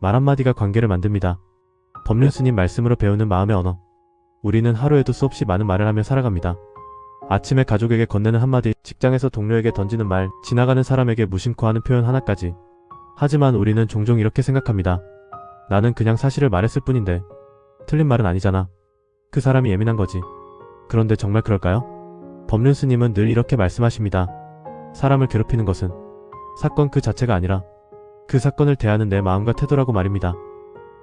말 한마디가 관계를 만듭니다. 법륜 스님 말씀으로 배우는 마음의 언어. 우리는 하루에도 수없이 많은 말을 하며 살아갑니다. 아침에 가족에게 건네는 한마디, 직장에서 동료에게 던지는 말, 지나가는 사람에게 무심코 하는 표현 하나까지. 하지만 우리는 종종 이렇게 생각합니다. 나는 그냥 사실을 말했을 뿐인데 틀린 말은 아니잖아. 그 사람이 예민한 거지. 그런데 정말 그럴까요? 법륜 스님은 늘 이렇게 말씀하십니다. 사람을 괴롭히는 것은 사건 그 자체가 아니라 그 사건을 대하는 내 마음과 태도라고 말입니다.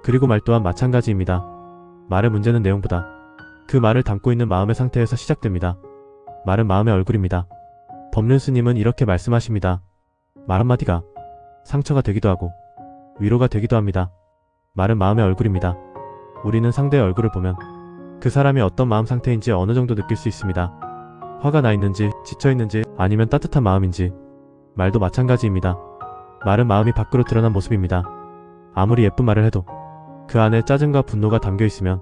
그리고 말 또한 마찬가지입니다. 말의 문제는 내용보다 그 말을 담고 있는 마음의 상태에서 시작됩니다. 말은 마음의 얼굴입니다. 법륜 스님은 이렇게 말씀하십니다. 말 한마디가 상처가 되기도 하고 위로가 되기도 합니다. 말은 마음의 얼굴입니다. 우리는 상대의 얼굴을 보면 그 사람이 어떤 마음 상태인지 어느 정도 느낄 수 있습니다. 화가 나 있는지, 지쳐 있는지, 아니면 따뜻한 마음인지. 말도 마찬가지입니다. 말은 마음이 밖으로 드러난 모습입니다. 아무리 예쁜 말을 해도 그 안에 짜증과 분노가 담겨 있으면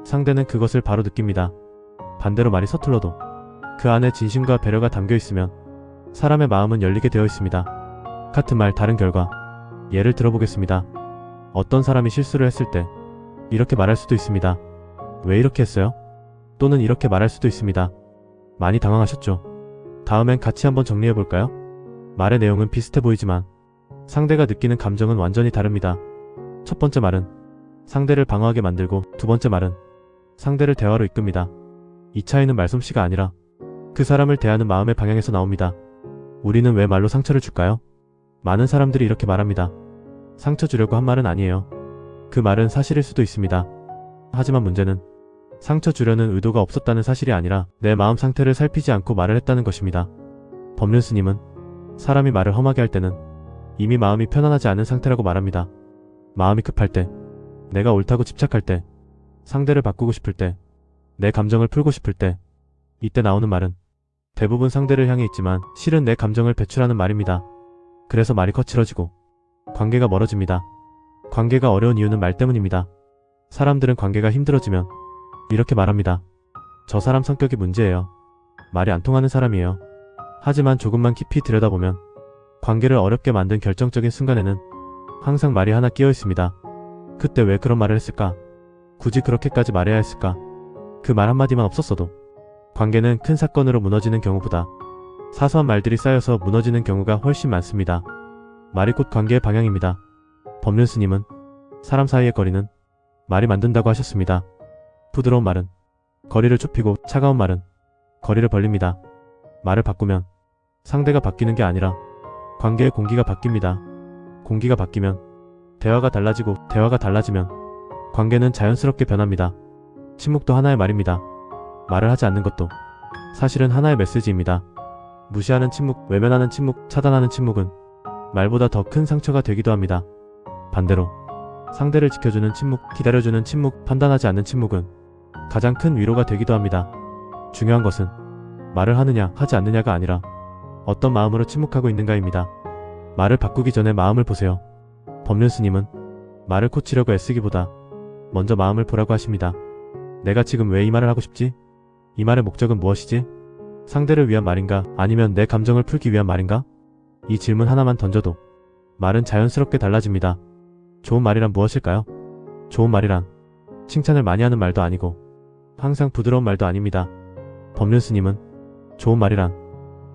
상대는 그것을 바로 느낍니다. 반대로 말이 서툴러도 그 안에 진심과 배려가 담겨 있으면 사람의 마음은 열리게 되어 있습니다. 같은 말 다른 결과. 예를 들어보겠습니다. 어떤 사람이 실수를 했을 때 이렇게 말할 수도 있습니다. 왜 이렇게 했어요? 또는 이렇게 말할 수도 있습니다. 많이 당황하셨죠? 다음엔 같이 한번 정리해볼까요? 말의 내용은 비슷해 보이지만 상대가 느끼는 감정은 완전히 다릅니다. 첫 번째 말은 상대를 방어하게 만들고, 두 번째 말은 상대를 대화로 이끕니다. 이 차이는 말솜씨가 아니라 그 사람을 대하는 마음의 방향에서 나옵니다. 우리는 왜 말로 상처를 줄까요? 많은 사람들이 이렇게 말합니다. 상처 주려고 한 말은 아니에요. 그 말은 사실일 수도 있습니다. 하지만 문제는 상처 주려는 의도가 없었다는 사실이 아니라 내 마음 상태를 살피지 않고 말을 했다는 것입니다. 법륜 스님은 사람이 말을 험하게 할 때는 이미 마음이 편안하지 않은 상태라고 말합니다. 마음이 급할 때, 내가 옳다고 집착할 때, 상대를 바꾸고 싶을 때, 내 감정을 풀고 싶을 때, 이때 나오는 말은 대부분 상대를 향해 있지만 실은 내 감정을 배출하는 말입니다. 그래서 말이 거칠어지고 관계가 멀어집니다. 관계가 어려운 이유는 말 때문입니다. 사람들은 관계가 힘들어지면 이렇게 말합니다. 저 사람 성격이 문제예요. 말이 안 통하는 사람이에요. 하지만 조금만 깊이 들여다보면 관계를 어렵게 만든 결정적인 순간에는 항상 말이 하나 끼어 있습니다. 그때 왜 그런 말을 했을까? 굳이 그렇게까지 말해야 했을까? 그 말 한마디만 없었어도 관계는 큰 사건으로 무너지는 경우보다 사소한 말들이 쌓여서 무너지는 경우가 훨씬 많습니다. 말이 곧 관계의 방향입니다. 법륜 스님은 사람 사이의 거리는 말이 만든다고 하셨습니다. 부드러운 말은 거리를 좁히고 차가운 말은 거리를 벌립니다. 말을 바꾸면 상대가 바뀌는 게 아니라 관계의 공기가 바뀝니다. 공기가 바뀌면 대화가 달라지고, 대화가 달라지면 관계는 자연스럽게 변합니다. 침묵도 하나의 말입니다. 말을 하지 않는 것도 사실은 하나의 메시지입니다. 무시하는 침묵, 외면하는 침묵, 차단하는 침묵은 말보다 더 큰 상처가 되기도 합니다. 반대로 상대를 지켜주는 침묵, 기다려주는 침묵, 판단하지 않는 침묵은 가장 큰 위로가 되기도 합니다. 중요한 것은 말을 하느냐 하지 않느냐가 아니라 어떤 마음으로 침묵하고 있는가입니다. 말을 바꾸기 전에 마음을 보세요. 법륜 스님은 말을 고치려고 애쓰기보다 먼저 마음을 보라고 하십니다. 내가 지금 왜 이 말을 하고 싶지? 이 말의 목적은 무엇이지? 상대를 위한 말인가? 아니면 내 감정을 풀기 위한 말인가? 이 질문 하나만 던져도 말은 자연스럽게 달라집니다. 좋은 말이란 무엇일까요? 좋은 말이란 칭찬을 많이 하는 말도 아니고 항상 부드러운 말도 아닙니다. 법륜 스님은 좋은 말이란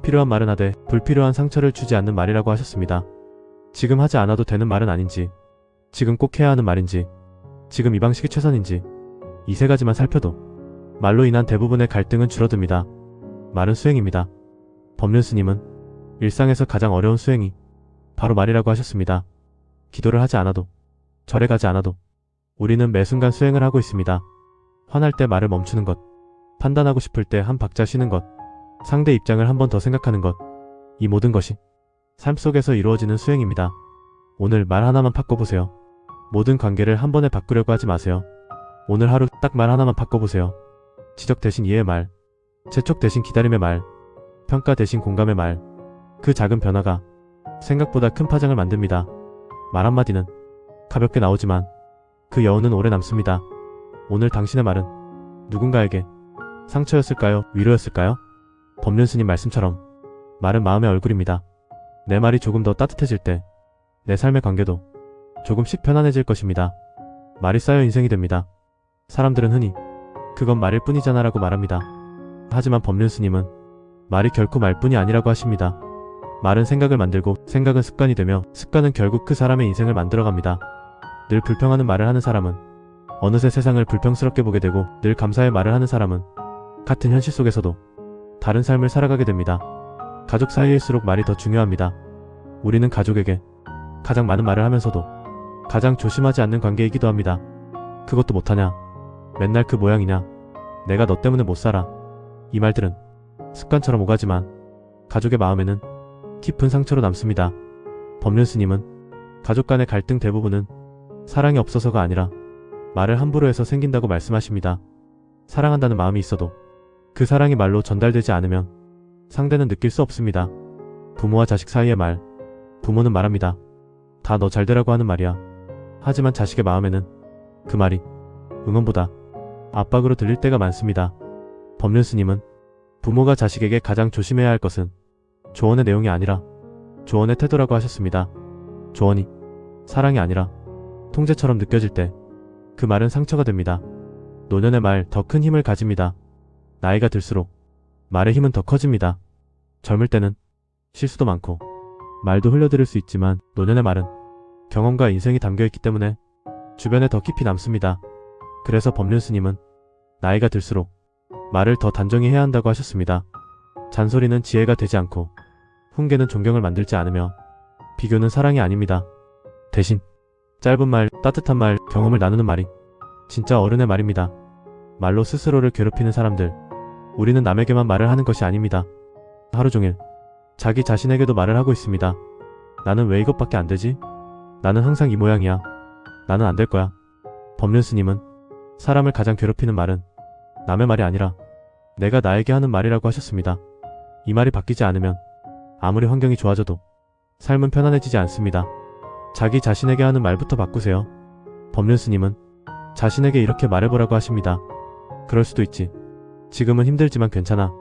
필요한 말은 하되 불필요한 상처를 주지 않는 말이라고 하셨습니다. 지금 하지 않아도 되는 말은 아닌지, 지금 꼭 해야 하는 말인지, 지금 이 방식이 최선인지, 이 세 가지만 살펴도 말로 인한 대부분의 갈등은 줄어듭니다. 말은 수행입니다. 법륜 스님은 일상에서 가장 어려운 수행이 바로 말이라고 하셨습니다. 기도를 하지 않아도, 절에 가지 않아도 우리는 매 순간 수행을 하고 있습니다. 화날 때 말을 멈추는 것, 판단하고 싶을 때 한 박자 쉬는 것, 상대 입장을 한 번 더 생각하는 것, 이 모든 것이 삶 속에서 이루어지는 수행입니다. 오늘 말 하나만 바꿔보세요. 모든 관계를 한 번에 바꾸려고 하지 마세요. 오늘 하루 딱 말 하나만 바꿔보세요. 지적 대신 이해의 말, 재촉 대신 기다림의 말, 평가 대신 공감의 말. 그 작은 변화가 생각보다 큰 파장을 만듭니다. 말 한마디는 가볍게 나오지만 그 여운은 오래 남습니다. 오늘 당신의 말은 누군가에게 상처였을까요? 위로였을까요? 법륜 스님 말씀처럼 말은 마음의 얼굴입니다. 내 말이 조금 더 따뜻해질 때 내 삶의 관계도 조금씩 편안해질 것입니다. 말이 쌓여 인생이 됩니다. 사람들은 흔히 그건 말일 뿐이잖아 라고 말합니다. 하지만 법륜스님은 말이 결코 말뿐이 아니라고 하십니다. 말은 생각을 만들고 생각은 습관이 되며 습관은 결국 그 사람의 인생을 만들어갑니다. 늘 불평하는 말을 하는 사람은 어느새 세상을 불평스럽게 보게 되고 늘 감사의 말을 하는 사람은 같은 현실 속에서도 다른 삶을 살아가게 됩니다. 가족 사이일수록 말이 더 중요합니다. 우리는 가족에게 가장 많은 말을 하면서도 가장 조심하지 않는 관계이기도 합니다. 그것도 못하냐? 맨날 그 모양이냐? 내가 너 때문에 못 살아. 이 말들은 습관처럼 오가지만 가족의 마음에는 깊은 상처로 남습니다. 법륜스님은 가족 간의 갈등 대부분은 사랑이 없어서가 아니라 말을 함부로 해서 생긴다고 말씀하십니다. 사랑한다는 마음이 있어도 그 사랑이 말로 전달되지 않으면 상대는 느낄 수 없습니다. 부모와 자식 사이의 말, 부모는 말합니다. 다 너 잘되라고 하는 말이야. 하지만 자식의 마음에는 그 말이 응원보다 압박으로 들릴 때가 많습니다. 법륜스님은 부모가 자식에게 가장 조심해야 할 것은 조언의 내용이 아니라 조언의 태도라고 하셨습니다. 조언이 사랑이 아니라 통제처럼 느껴질 때 그 말은 상처가 됩니다. 노년의 말 더 큰 힘을 가집니다. 나이가 들수록 말의 힘은 더 커집니다. 젊을 때는 실수도 많고 말도 흘려들을 수 있지만 노년의 말은 경험과 인생이 담겨있기 때문에 주변에 더 깊이 남습니다. 그래서 법륜스님은 나이가 들수록 말을 더 단정히 해야 한다고 하셨습니다. 잔소리는 지혜가 되지 않고 훈계는 존경을 만들지 않으며 비교는 사랑이 아닙니다. 대신 짧은 말, 따뜻한 말, 경험을 나누는 말이 진짜 어른의 말입니다. 말로 스스로를 괴롭히는 사람들, 우리는 남에게만 말을 하는 것이 아닙니다. 하루 종일 자기 자신에게도 말을 하고 있습니다. 나는 왜 이것밖에 안 되지? 나는 항상 이 모양이야. 나는 안 될 거야. 법륜스님은 사람을 가장 괴롭히는 말은 남의 말이 아니라 내가 나에게 하는 말이라고 하셨습니다. 이 말이 바뀌지 않으면 아무리 환경이 좋아져도 삶은 편안해지지 않습니다. 자기 자신에게 하는 말부터 바꾸세요. 법륜스님은 자신에게 이렇게 말해보라고 하십니다. 그럴 수도 있지. 지금은 힘들지만 괜찮아.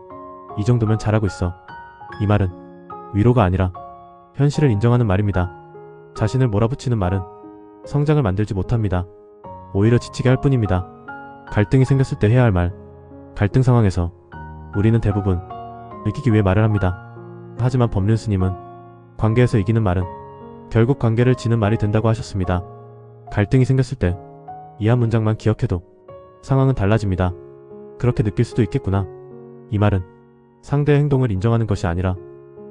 이 정도면 잘하고 있어. 이 말은 위로가 아니라 현실을 인정하는 말입니다. 자신을 몰아붙이는 말은 성장을 만들지 못합니다. 오히려 지치게 할 뿐입니다. 갈등이 생겼을 때 해야 할 말. 갈등 상황에서 우리는 대부분 이기기 위해 말을 합니다. 하지만 법륜스님은 관계에서 이기는 말은 결국 관계를 지는 말이 된다고 하셨습니다. 갈등이 생겼을 때 이 한 문장만 기억해도 상황은 달라집니다. 그렇게 느낄 수도 있겠구나. 이 말은 상대의 행동을 인정하는 것이 아니라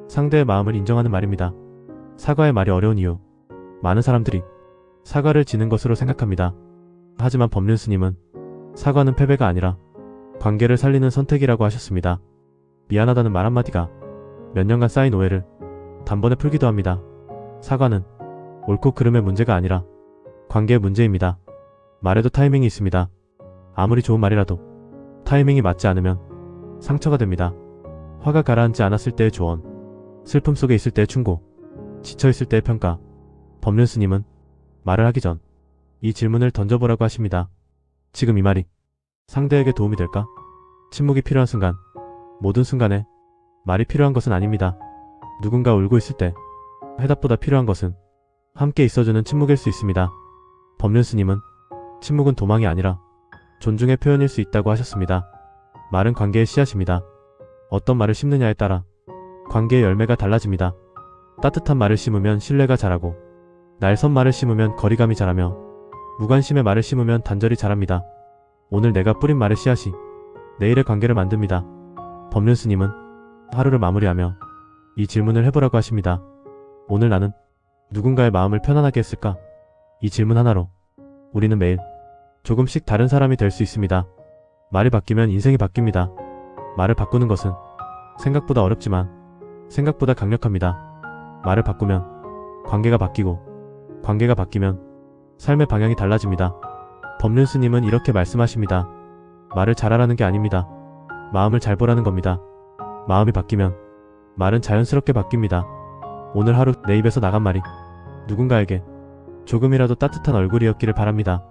상대의 마음을 인정하는 말입니다. 사과의 말이 어려운 이유. 많은 사람들이 사과를 지는 것으로 생각합니다. 하지만 법륜스님은 사과는 패배가 아니라 관계를 살리는 선택이라고 하셨습니다. 미안하다는 말 한마디가 몇 년간 쌓인 오해를 단번에 풀기도 합니다. 사과는 옳고 그름의 문제가 아니라 관계의 문제입니다. 말에도 타이밍이 있습니다. 아무리 좋은 말이라도 타이밍이 맞지 않으면 상처가 됩니다. 화가 가라앉지 않았을 때의 조언, 슬픔 속에 있을 때의 충고, 지쳐있을 때의 평가. 법륜스님은 말을 하기 전 이 질문을 던져보라고 하십니다. 지금 이 말이 상대에게 도움이 될까? 침묵이 필요한 순간, 모든 순간에 말이 필요한 것은 아닙니다. 누군가 울고 있을 때 해답보다 필요한 것은 함께 있어주는 침묵일 수 있습니다. 법륜스님은 침묵은 도망이 아니라 존중의 표현일 수 있다고 하셨습니다. 말은 관계의 씨앗입니다. 어떤 말을 심느냐에 따라 관계의 열매가 달라집니다. 따뜻한 말을 심으면 신뢰가 자라고, 날선 말을 심으면 거리감이 자라며, 무관심의 말을 심으면 단절이 자랍니다. 오늘 내가 뿌린 말의 씨앗이 내일의 관계를 만듭니다. 법륜스님은 하루를 마무리하며 이 질문을 해보라고 하십니다. 오늘 나는 누군가의 마음을 편안하게 했을까? 이 질문 하나로 우리는 매일 조금씩 다른 사람이 될 수 있습니다. 말이 바뀌면 인생이 바뀝니다. 말을 바꾸는 것은 생각보다 어렵지만 생각보다 강력합니다. 말을 바꾸면 관계가 바뀌고, 관계가 바뀌면 삶의 방향이 달라집니다. 법륜스님은 이렇게 말씀하십니다. 말을 잘하라는 게 아닙니다. 마음을 잘 보라는 겁니다. 마음이 바뀌면 말은 자연스럽게 바뀝니다. 오늘 하루 내 입에서 나간 말이 누군가에게 조금이라도 따뜻한 얼굴이었기를 바랍니다.